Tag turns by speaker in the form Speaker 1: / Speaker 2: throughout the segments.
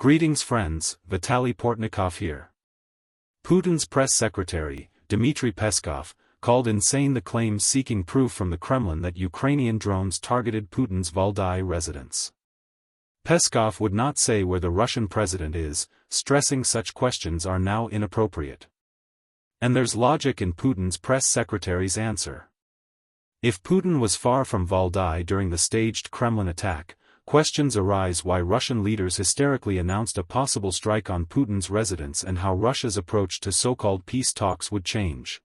Speaker 1: Greetings friends, Vitaly Portnikov here. Putin's press secretary, Dmitry Peskov, called insane the claims seeking proof from the Kremlin that Ukrainian drones targeted Putin's Valdai residence. Peskov would not say where the Russian president is, stressing such questions are now inappropriate. And there's logic in Putin's press secretary's answer. If Putin was far from Valdai during the staged Kremlin attack, questions arise why Russian leaders hysterically announced a possible strike on Putin's residence and how Russia's approach to so-called peace talks would change.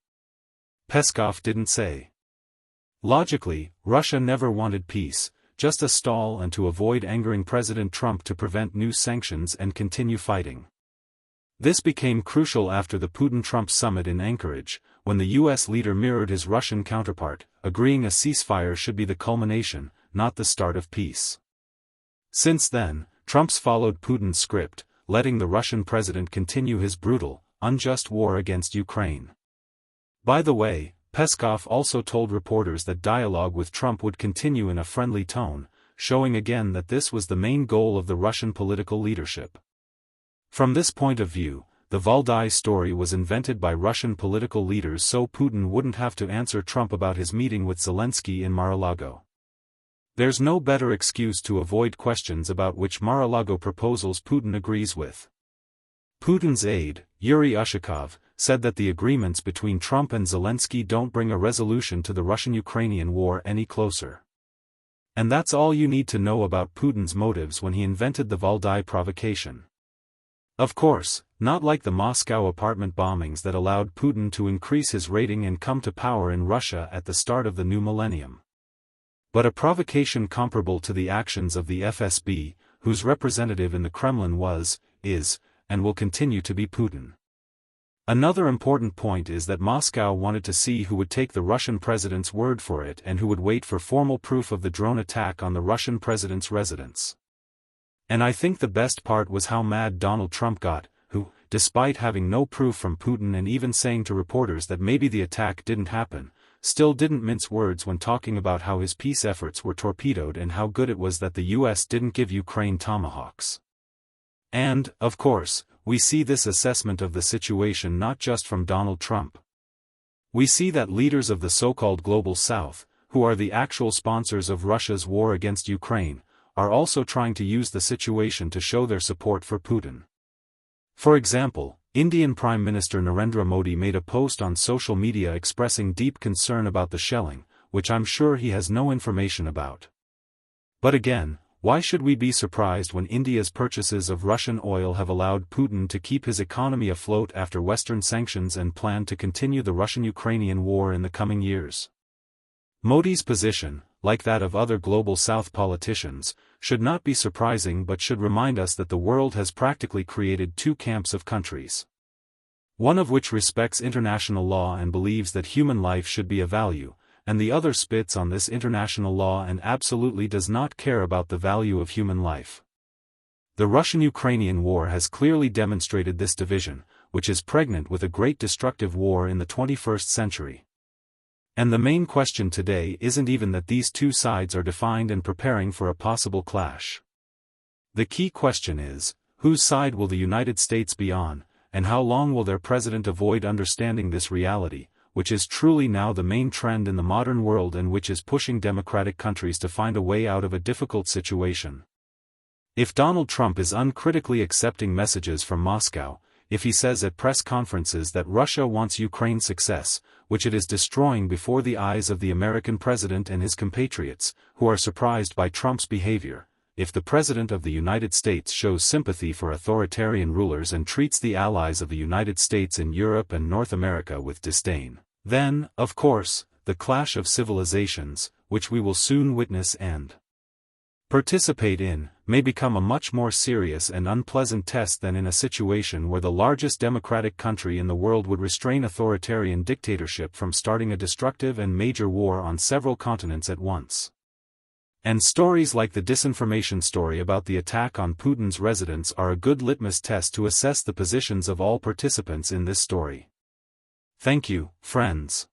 Speaker 1: Peskov didn't say. Logically, Russia never wanted peace, just a stall and to avoid angering President Trump to prevent new sanctions and continue fighting. This became crucial after the Putin-Trump summit in Anchorage, when the U.S. leader mirrored his Russian counterpart, agreeing a ceasefire should be the culmination, not the start of peace. Since then, Trump's followed Putin's script, letting the Russian president continue his brutal, unjust war against Ukraine. By the way, Peskov also told reporters that dialogue with Trump would continue in a friendly tone, showing again that this was the main goal of the Russian political leadership. From this point of view, the Valdai story was invented by Russian political leaders so Putin wouldn't have to answer Trump about his meeting with Zelensky in Mar-a-Lago. There's no better excuse to avoid questions about which Mar-a-Lago proposals Putin agrees with. Putin's aide, Yuri Ushakov, said that the agreements between Trump and Zelensky don't bring a resolution to the Russian-Ukrainian war any closer. And that's all you need to know about Putin's motives when he invented the Valdai provocation. Of course, not like the Moscow apartment bombings that allowed Putin to increase his rating and come to power in Russia at the start of the new millennium. But a provocation comparable to the actions of the FSB, whose representative in the Kremlin was, is, and will continue to be Putin. Another important point is that Moscow wanted to see who would take the Russian president's word for it and who would wait for formal proof of the drone attack on the Russian president's residence. And I think the best part was how mad Donald Trump got, who, despite having no proof from Putin and even saying to reporters that maybe the attack didn't happen, still didn't mince words when talking about how his peace efforts were torpedoed and how good it was that the U.S. didn't give Ukraine Tomahawks. And, of course, we see this assessment of the situation not just from Donald Trump. We see that leaders of the so-called Global South, who are the actual sponsors of Russia's war against Ukraine, are also trying to use the situation to show their support for Putin. For example, Indian Prime Minister Narendra Modi made a post on social media expressing deep concern about the shelling, which I'm sure he has no information about. But again, why should we be surprised when India's purchases of Russian oil have allowed Putin to keep his economy afloat after Western sanctions and plan to continue the Russian-Ukrainian war in the coming years? Modi's position, like that of other Global South politicians, should not be surprising but should remind us that the world has practically created two camps of countries. One of which respects international law and believes that human life should be a value, and the other spits on this international law and absolutely does not care about the value of human life. The Russian-Ukrainian war has clearly demonstrated this division, which is pregnant with a great destructive war in the 21st century. And the main question today isn't even that these two sides are defined and preparing for a possible clash. The key question is, whose side will the United States be on, and how long will their president avoid understanding this reality, which is truly now the main trend in the modern world and which is pushing democratic countries to find a way out of a difficult situation. If Donald Trump is uncritically accepting messages from Moscow, if he says at press conferences that Russia wants Ukraine's success, which it is destroying before the eyes of the American president and his compatriots, who are surprised by Trump's behavior, if the President of the United States shows sympathy for authoritarian rulers and treats the allies of the United States in Europe and North America with disdain, then, of course, the clash of civilizations, which we will soon witness and participate in, may become a much more serious and unpleasant test than in a situation where the largest democratic country in the world would restrain authoritarian dictatorship from starting a destructive and major war on several continents at once. And stories like the disinformation story about the attack on Putin's residence are a good litmus test to assess the positions of all participants in this story. Thank you, friends.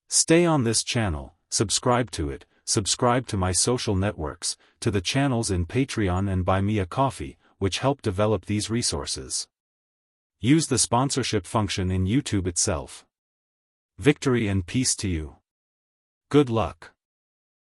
Speaker 1: Stay on this channel, subscribe to it, subscribe to my social networks, to the channels in Patreon and buy me a coffee, which help develop these resources. Use the sponsorship function in YouTube itself. Victory and peace to you. Good luck.